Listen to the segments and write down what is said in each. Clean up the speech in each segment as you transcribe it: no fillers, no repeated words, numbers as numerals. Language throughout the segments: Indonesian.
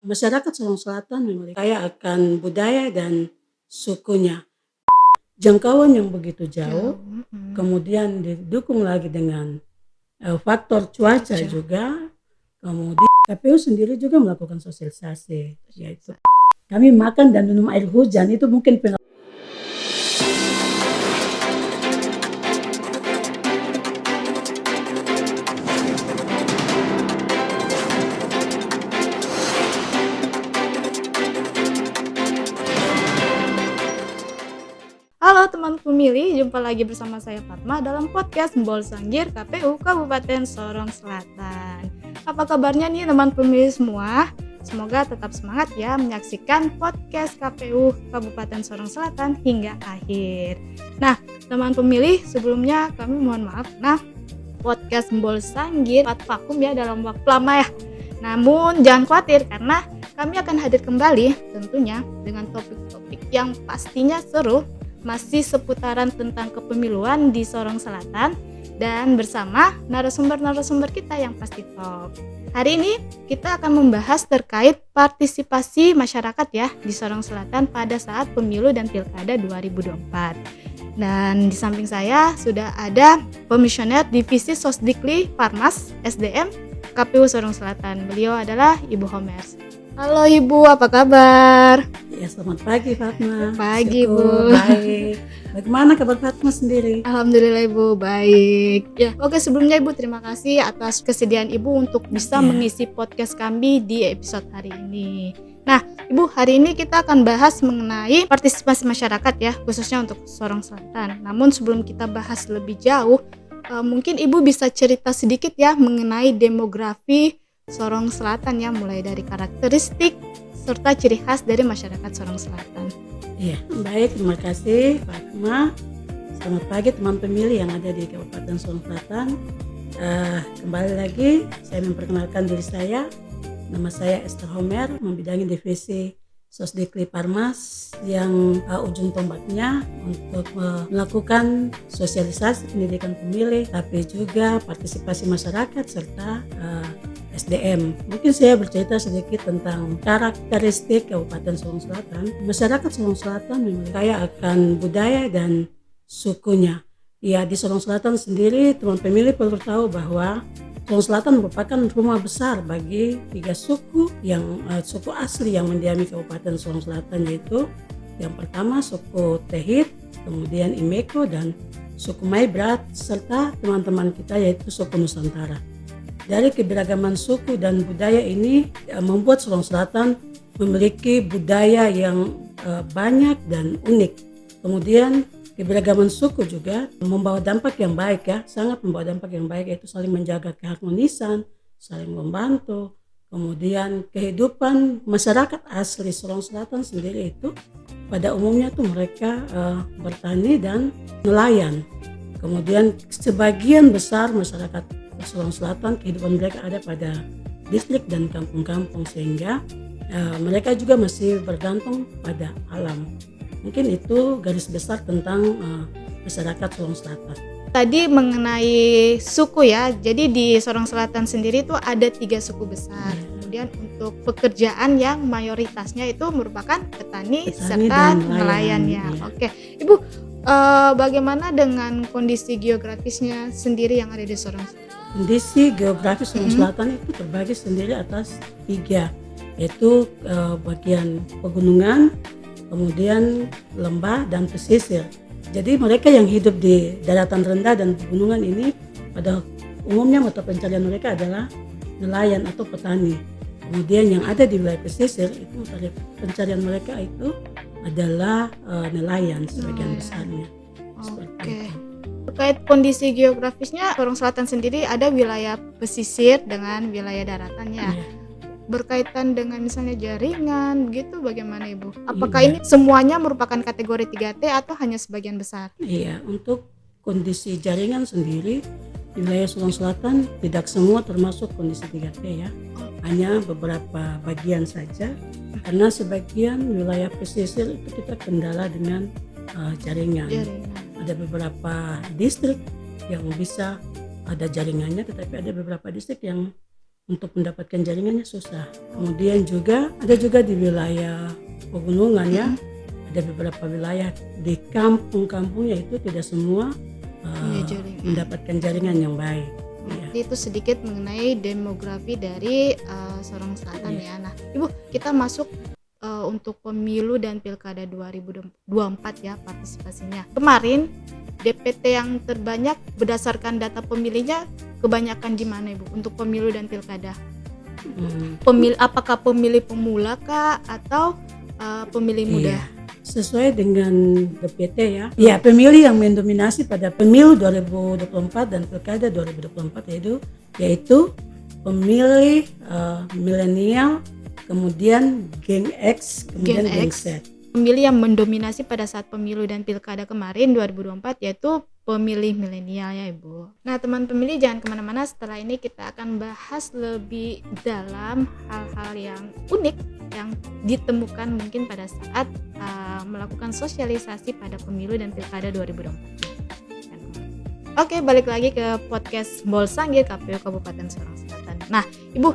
Masyarakat Sulawesi Selatan memiliki kaya akan budaya dan sukunya. Jangkauan yang begitu jauh, kemudian didukung lagi dengan faktor cuaca juga. Kemudian KPU sendiri juga melakukan sosialisasi, yaitu kami makan dan minum air hujan. Itu mungkin Halo teman pemilih, jumpa lagi bersama saya Fatma dalam podcast Mbol Sanggir KPU Kabupaten Sorong Selatan. Apa kabarnya nih teman pemilih semua? Semoga tetap semangat ya menyaksikan podcast KPU Kabupaten Sorong Selatan hingga akhir. Nah, teman pemilih, sebelumnya kami mohon maaf. Podcast Mbol Sanggir vakum ya dalam waktu lama ya. Namun jangan khawatir karena kami akan hadir kembali tentunya dengan topik-topik yang pastinya seru, masih seputaran tentang kepemiluan di Sorong Selatan dan bersama narasumber-narasumber kita yang pasti top. Hari ini kita akan membahas terkait partisipasi masyarakat ya di Sorong Selatan pada saat pemilu dan pilkada 2024. Dan di samping saya sudah ada Komisioner Divisi Sosdikli Parmas SDM KPU Sorong Selatan. Beliau adalah Ibu Homers. Halo Ibu, apa kabar? ya selamat pagi Fatma. Pagi Syukur, Bu. baik. Bagaimana kabar Fatma sendiri? Alhamdulillah Ibu, baik. Ya, oke, sebelumnya Ibu terima kasih atas kesediaan Ibu untuk bisa mengisi podcast kami di episode hari ini. Nah, Ibu, hari ini kita akan bahas mengenai partisipasi masyarakat ya, khususnya untuk Sorong Selatan. Namun sebelum kita bahas lebih jauh, mungkin Ibu bisa cerita sedikit ya mengenai demografi Sorong Selatan ya, mulai dari karakteristik serta ciri khas dari masyarakat Sorong Selatan. Iya, baik, terima kasih Fatma. Selamat pagi teman pemilih yang ada di Kabupaten Sorong Selatan. Kembali lagi, saya memperkenalkan diri saya. Nama saya Esther Homer, membidangi divisi Sosdikli Parmas yang ujung tombaknya untuk melakukan sosialisasi pendidikan pemilih, tapi juga partisipasi masyarakat serta SDM. Mungkin saya bercerita sedikit tentang karakteristik Kabupaten Sorong Selatan. Masyarakat Sorong Selatan memiliki kaya akan budaya dan sukunya. Ya, di Sorong Selatan sendiri teman pemilih perlu tahu bahwa Sorong Selatan merupakan rumah besar bagi 3 suku yang suku asli yang mendiami Kabupaten Sorong Selatan, yaitu yang pertama suku Tehit, kemudian Imeko dan suku Maibrat serta teman-teman kita yaitu suku Nusantara. Dari keberagaman suku dan budaya ini membuat Sorong Selatan memiliki budaya yang banyak dan unik. Kemudian keberagaman suku juga membawa dampak yang baik ya, sangat membawa dampak yang baik, yaitu saling menjaga keharmonisan, saling membantu. Kemudian kehidupan masyarakat asli Sorong Selatan sendiri itu pada umumnya tuh mereka bertani dan nelayan. Kemudian sebagian besar masyarakat Sorong Selatan kehidupan mereka ada pada distrik dan kampung-kampung, sehingga mereka juga masih bergantung pada alam. Mungkin itu garis besar tentang masyarakat Sorong Selatan. Tadi mengenai suku ya, jadi di Sorong Selatan sendiri itu ada 3 suku besar. Kemudian untuk pekerjaan yang mayoritasnya itu merupakan petani serta nelayan ya. Oke, Ibu, bagaimana dengan kondisi geografisnya sendiri yang ada di Sorong Selatan? Kondisi geografis Sorong Selatan itu terbagi sendiri atas 3, yaitu bagian pegunungan, kemudian lembah dan pesisir. Jadi mereka yang hidup di daratan rendah dan pegunungan ini pada umumnya mata pencarian mereka adalah nelayan atau petani. Kemudian yang ada di wilayah pesisir itu mata pencarian mereka itu adalah nelayan sebagian besarnya. Oke. Terkait kondisi geografisnya, Sorong Selatan sendiri ada wilayah pesisir dengan wilayah daratannya. Berkaitan dengan misalnya jaringan gitu, bagaimana Ibu? Apakah ini semuanya merupakan kategori 3T atau hanya sebagian besar? Iya, untuk kondisi jaringan sendiri di wilayah Sorong Selatan tidak semua termasuk kondisi 3T ya. Hanya beberapa bagian saja, karena sebagian wilayah pesisir itu kita kendala dengan jaringan. Ada beberapa distrik yang bisa ada jaringannya, tetapi ada beberapa distrik yang untuk mendapatkan jaringannya susah. Kemudian juga ada juga di wilayah pegunungan ya, ada beberapa wilayah di kampung-kampungnya itu tidak semua jaringan. mendapatkan jaringan yang baik. Iya. Jadi itu sedikit mengenai demografi dari Sorong Selatan ya. Nah, Ibu, kita masuk untuk pemilu dan pilkada 2024 ya partisipasinya. Kemarin DPT yang terbanyak berdasarkan data pemilihnya kebanyakan di mana Ibu untuk pemilu dan pilkada? Apakah pemilih pemula kah atau pemilih muda? Iya. Sesuai dengan DPT ya. Ya, pemilih yang mendominasi pada pemilu 2024 dan pilkada 2024 yaitu pemilih milenial, kemudian Gen X, kemudian Gen Z. Pemilih yang mendominasi pada saat pemilu dan pilkada kemarin 2024 yaitu pemilih milenial ya Ibu. Nah teman pemilih jangan kemana-mana, setelah ini kita akan bahas lebih dalam hal-hal yang unik yang ditemukan mungkin pada saat melakukan sosialisasi pada pemilu dan pilkada 2024. Oke, balik lagi ke podcast Bolsanggir KPU Kabupaten Sorong Selatan. Nah Ibu,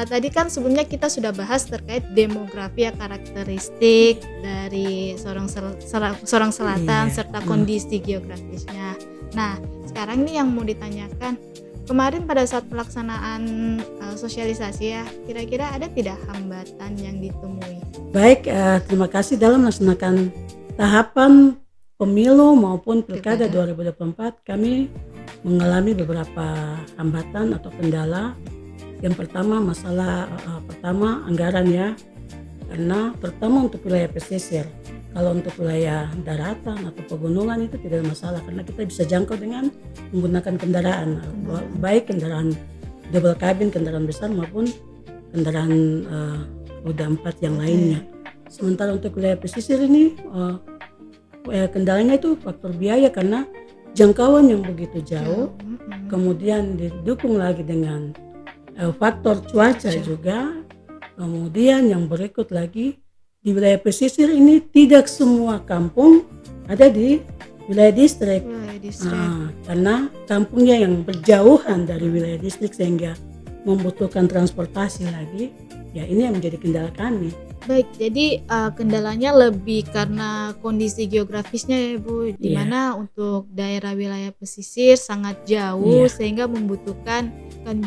tadi kan sebelumnya kita sudah bahas terkait demografi ya, karakteristik dari Sorong Selatan serta kondisi geografisnya. Nah sekarang nih yang mau ditanyakan, kemarin pada saat pelaksanaan sosialisasi ya, kira-kira ada tidak hambatan yang ditemui? Baik, terima kasih. Dalam melaksanakan tahapan pemilu maupun pilkada 2024 kami mengalami beberapa hambatan atau kendala. Yang pertama masalah pertama anggaran ya, karena terutama untuk wilayah pesisir. Kalau untuk wilayah daratan atau pegunungan itu tidak ada masalah karena kita bisa jangkau dengan menggunakan kendaraan, baik kendaraan double cabin, kendaraan besar maupun kendaraan roda 4 yang lainnya. Sementara untuk wilayah pesisir ini kendalanya itu faktor biaya karena jangkauan yang begitu jauh, kemudian didukung lagi dengan faktor cuaca juga. Kemudian yang berikut lagi, di wilayah pesisir ini tidak semua kampung ada di wilayah distrik. Karena kampungnya yang berjauhan dari wilayah distrik sehingga membutuhkan transportasi lagi. Ya ini yang menjadi kendala kami. Baik, jadi kendalanya lebih karena kondisi geografisnya ya Bu, di mana untuk daerah wilayah pesisir sangat jauh sehingga membutuhkan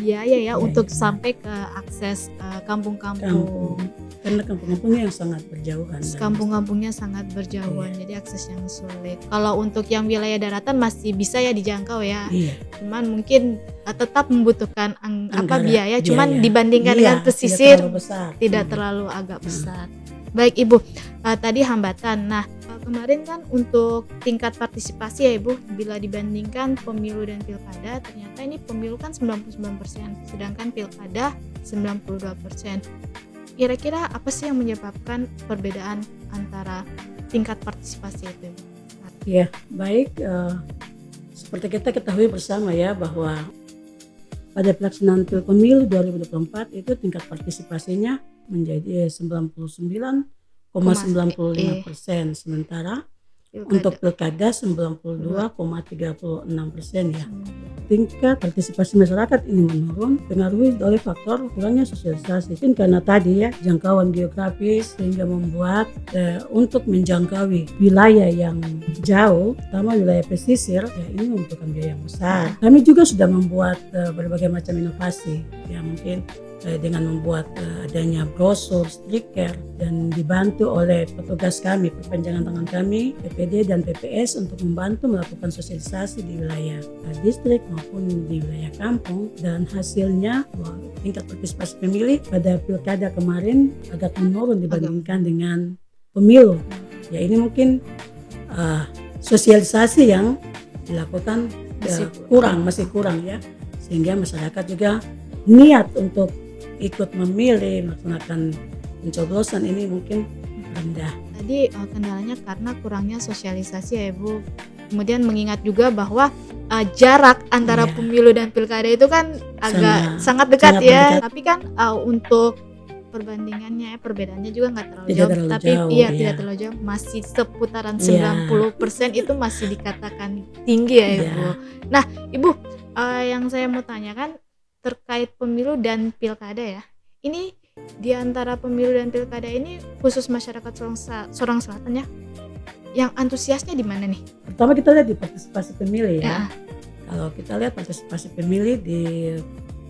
biaya ya untuk sampai ke akses kampung-kampung. Karena kampung-kampungnya yang sangat berjauhan. Kampung-kampungnya sangat berjauhan, jadi akses yang sulit. Kalau untuk yang wilayah daratan masih bisa ya dijangkau ya. Cuman mungkin tetap membutuhkan biaya, cuman dibandingkan dengan pesisir tidak terlalu agak besar. Baik Ibu, tadi hambatan. Nah kemarin kan untuk tingkat partisipasi ya Ibu, bila dibandingkan pemilu dan pilkada, ternyata ini pemilu kan 99%, sedangkan pilkada 92%. Kira-kira apa sih yang menyebabkan perbedaan antara tingkat partisipasi itu? Ya baik, seperti kita ketahui bersama ya bahwa pada pelaksanaan pemilu 2024 itu tingkat partisipasinya menjadi 99,95%, sementara untuk pilkada 92,36% ya. Tingkat partisipasi masyarakat ini menurun dipengaruhi oleh faktor kurangnya sosialisasi. Mungkin karena tadi ya jangkauan geografis sehingga membuat untuk menjangkaui wilayah yang jauh, terutama wilayah pesisir, ya ini membutuhkan biaya yang besar. Kami juga sudah membuat berbagai macam inovasi, ya mungkin dengan membuat adanya brosur, stiker, dan dibantu oleh petugas kami, perpanjangan tangan kami, PPD dan PPS untuk membantu melakukan sosialisasi di wilayah distrik maupun di wilayah kampung. Dan hasilnya tingkat partisipasi pemilih pada pilkada kemarin agak menurun dibandingkan dengan pemilu. Ya ini mungkin sosialisasi yang dilakukan masih kurang ya, sehingga masyarakat juga niat untuk ikut memilih, melaksanakan pencoblosan ini mungkin rendah. Tadi kendalanya karena kurangnya sosialisasi ya Ibu. Kemudian mengingat juga bahwa jarak antara pemilu dan pilkada itu kan sangat dekat ya. Tapi kan untuk perbandingannya, perbedaannya juga nggak terlalu jauh. Tidak terlalu jauh, masih seputaran 90% itu masih dikatakan tinggi ya Ibu. Nah Ibu, yang saya mau tanyakan terkait pemilu dan pilkada ya. Ini di antara pemilu dan pilkada ini khusus masyarakat Sorong Selatan ya, yang antusiasnya di mana nih? Pertama kita lihat di partisipasi pemilih ya. Ya. Kalau kita lihat partisipasi pemilih di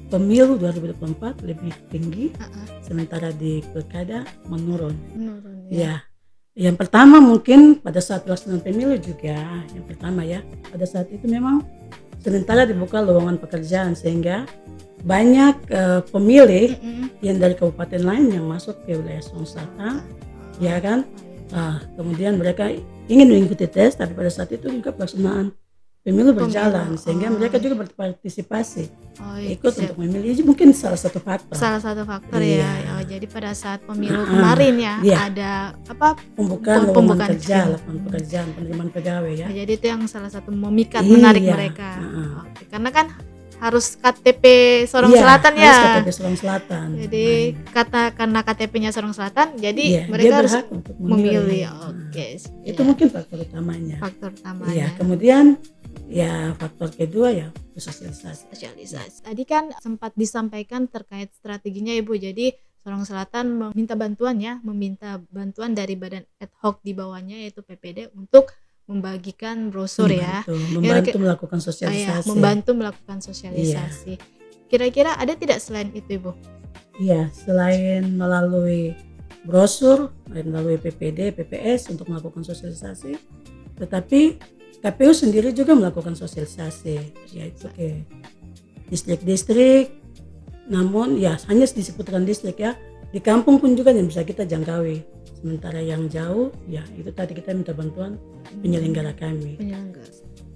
pemilu 2024 lebih tinggi, sementara di pilkada menurun. Menurun Ya. Yang pertama mungkin pada saat pelaksanaan pemilu juga, yang pertama ya, pada saat itu memang sementara dibuka lowongan pekerjaan sehingga banyak pemilih yang dari kabupaten lain yang masuk ke wilayah Sorong Selatan, ya kan? Kemudian mereka ingin mengikuti tes, tapi pada saat itu juga pelaksanaan pemilu berjalan sehingga mereka juga berpartisipasi ikut untuk memilih. Itu mungkin salah satu faktor. Ya. Jadi pada saat pemilu kemarin ya, ada pembukaan lowongan kerja, lapangan pekerjaan, penerimaan pegawai ya. Jadi itu yang salah satu memikat, menarik mereka. Karena kan harus KTP Sorong Selatan ya. Harus KTP Sorong Selatan. Jadi karena KTP-nya Sorong Selatan, jadi mereka harus untuk memilih. Itu mungkin faktor utamanya. Iya, kemudian ya faktor kedua ya sosialisasi. Tadi kan sempat disampaikan terkait strateginya Ibu. Jadi Sorong Selatan meminta bantuan dari badan ad hoc di bawahnya yaitu PPD untuk membagikan brosur membantu melakukan sosialisasi. Membantu melakukan sosialisasi. Kira-kira ada tidak selain itu Ibu? Iya, selain melalui brosur, melalui PPD, PPS untuk melakukan sosialisasi, tetapi KPU sendiri juga melakukan sosialisasi, yaitu ke distrik-distrik. Namun ya hanya disebutkan distrik ya, di kampung pun juga yang bisa kita jangkaui. Sementara yang jauh ya itu tadi kita minta bantuan penyelenggara kami.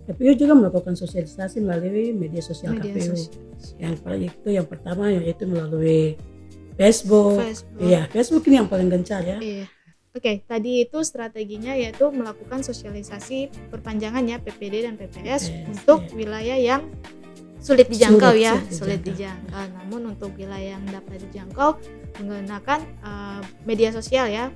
KPU juga melakukan sosialisasi melalui media sosial KPU. Yang pertama yaitu melalui Facebook. Iya, Facebook ini yang paling gencar ya. Oke, tadi itu strateginya yaitu melakukan sosialisasi perpanjangannya PPD dan PPS untuk wilayah yang sulit dijangkau sulit dijangkau. Namun untuk wilayah yang dapat dijangkau menggunakan media sosial ya,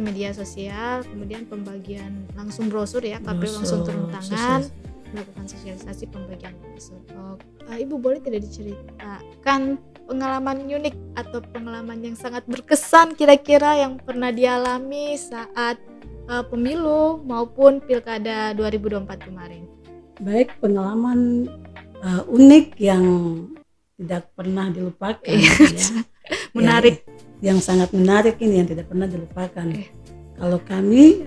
media sosial, kemudian pembagian langsung brosur ya, KPU langsung turun tangan melakukan sosialisasi pembagian brosur. Ibu boleh tidak diceritakan pengalaman unik atau pengalaman yang sangat berkesan kira-kira yang pernah dialami saat pemilu maupun pilkada 2024 kemarin? Baik, pengalaman unik yang tidak pernah dilupakan ya. Menarik. Yang sangat menarik ini yang tidak pernah dilupakan. Kalau kami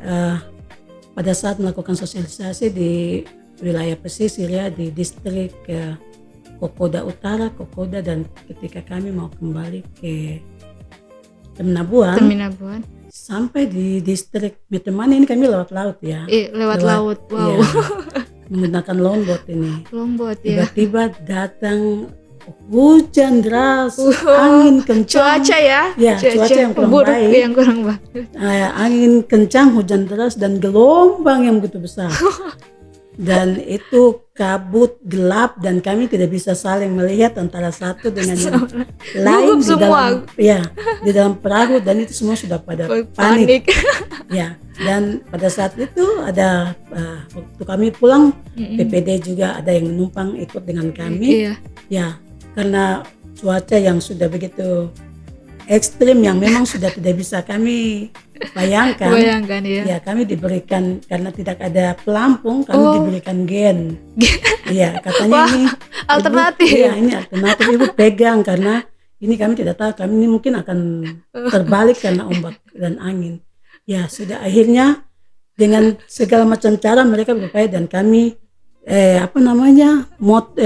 pada saat melakukan sosialisasi di wilayah pesisir ya, di distrik Kokoda Utara, Kokoda, dan ketika kami mau kembali ke Teminabuan, sampai di distrik Metemani ini kami lewat laut ya. Lewat laut, wow. Ya, menggunakan longboat ini. Tiba-tiba datang hujan deras, angin kencang. Cuaca ya? Ya, cuaca yang kurang baik. Angin kencang, hujan deras, dan gelombang yang begitu besar. Dan itu kabut gelap dan kami tidak bisa saling melihat antara satu dengan yang lain di dalam perahu, dan itu semua sudah pada panik. Ya, dan pada saat itu ada waktu kami pulang PPD juga ada yang menumpang ikut dengan kami. Ya, karena cuaca yang sudah begitu ekstrim yang memang sudah tidak bisa kami bayangkan ya, kami diberikan karena tidak ada pelampung, kami diberikan gen. Iya, katanya ini alternatif. Ini alternatif, ibu pegang karena ini kami tidak tahu, kami ini mungkin akan terbalik karena ombak dan angin. Ya sudah, akhirnya dengan segala macam cara mereka berupaya dan kami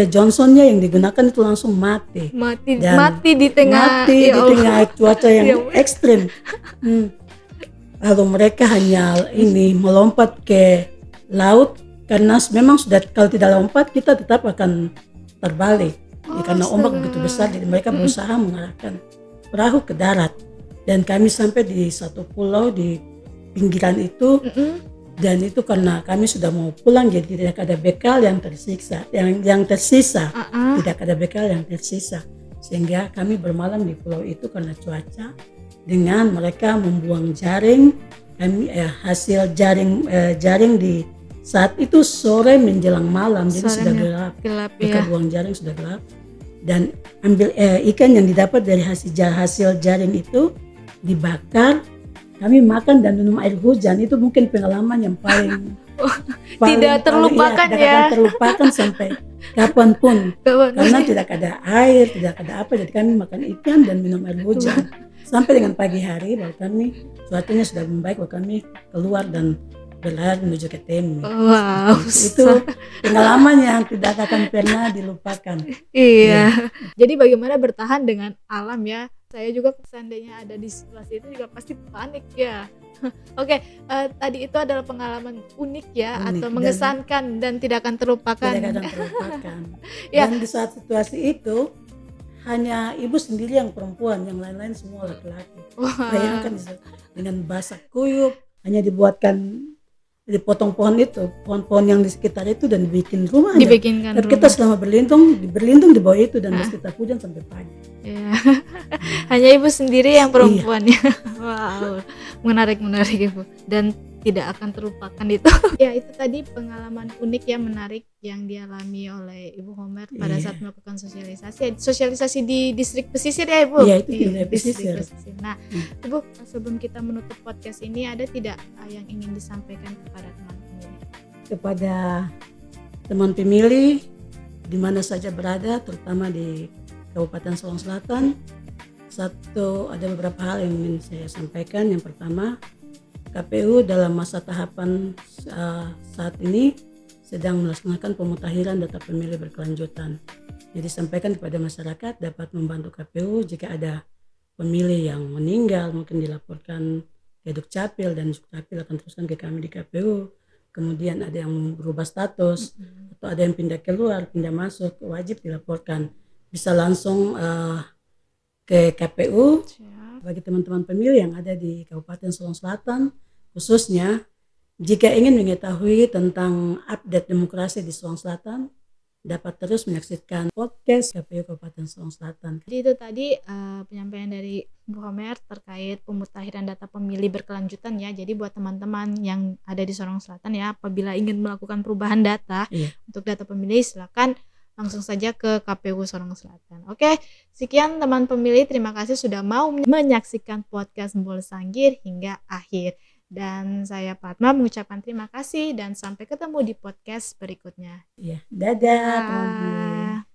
Johnsonnya yang digunakan itu langsung mati di tengah cuaca yang ekstrim. Lalu mereka hanya melompat ke laut karena memang sudah, kalau tidak lompat kita tetap akan terbalik karena ombak begitu besar. Jadi mereka berusaha mengarahkan perahu ke darat dan kami sampai di satu pulau di pinggiran itu. Dan itu karena kami sudah mau pulang, jadi tidak ada bekal yang tersisa, tidak ada bekal yang tersisa, sehingga kami bermalam di pulau itu karena cuaca. Dengan mereka membuang jaring, kami hasil jaring di saat itu sore menjelang malam, jadi sudah gelap. Mereka buang jaring sudah gelap. dan ambil ikan yang didapat dari hasil jaring itu dibakar, kami makan dan minum air hujan. Itu mungkin pengalaman yang paling Tidak terlupakan tidak ya. akan terlupakan sampai kapanpun, karena tidak ada air, tidak ada apa, jadi kami makan ikan dan minum air hujan sampai dengan pagi hari baru kami cuacanya sudah membaik, baru kami keluar dan berlayar menuju ke Temi. Wow. Itu pengalaman yang tidak akan pernah dilupakan. Iya. Jadi bagaimana bertahan dengan alam ya? Saya juga seandainya ada di situasi itu juga pasti panik ya. Oke, tadi itu adalah pengalaman unik ya, Unik atau dan mengesankan dan tidak akan terlupakan. Tidak akan terlupakan. Ya. Dan di saat situasi itu hanya ibu sendiri yang perempuan, yang lain-lain semua laki-laki. Wah. Bayangkan dengan basak kuyup, hanya dipotong pohon-pohon yang di sekitar itu dan dibikin rumah. Dibikinkan Dan rumah. kita selama berlindung di bawah itu dan sekitar hujan sampai pagi. Ya. Hanya ibu sendiri yang perempuan ya. Wow, menarik ibu, dan tidak akan terlupakan itu. Ya, itu tadi pengalaman unik yang menarik yang dialami oleh Ibu Homer pada saat melakukan sosialisasi di distrik pesisir ya ibu. Iya, itu di wilayah distrik pesisir. Nah, ibu, sebelum kita menutup podcast ini, ada tidak yang ingin disampaikan kepada teman pemilih? Kepada teman pemilih di mana saja berada, terutama di Kabupaten Sorong Selatan, ada beberapa hal yang ingin saya sampaikan. Yang pertama, KPU dalam masa tahapan saat ini sedang melaksanakan pemutakhiran data pemilih berkelanjutan. Jadi sampaikan kepada masyarakat dapat membantu KPU jika ada pemilih yang meninggal, mungkin dilaporkan ke Dukcapil dan Dukcapil akan teruskan ke kami di KPU. Kemudian ada yang berubah status atau ada yang pindah keluar, pindah masuk, wajib dilaporkan. Bisa langsung ke KPU. Bagi teman-teman pemilih yang ada di Kabupaten Sorong Selatan, khususnya jika ingin mengetahui tentang update demokrasi di Sorong Selatan, dapat terus menyaksikan podcast KPU Kabupaten Sorong Selatan. Jadi itu tadi penyampaian dari Bu Homer terkait pemutakhiran data pemilih berkelanjutan ya. Jadi buat teman-teman yang ada di Sorong Selatan ya, apabila ingin melakukan perubahan data untuk data pemilih, silakan langsung saja ke KPU Sorong Selatan. Oke, sekian teman pemilih, terima kasih sudah mau menyaksikan podcast Mbol Sanggir hingga akhir. Dan saya Fatma mengucapkan terima kasih dan sampai ketemu di podcast berikutnya. Dadah teman-teman.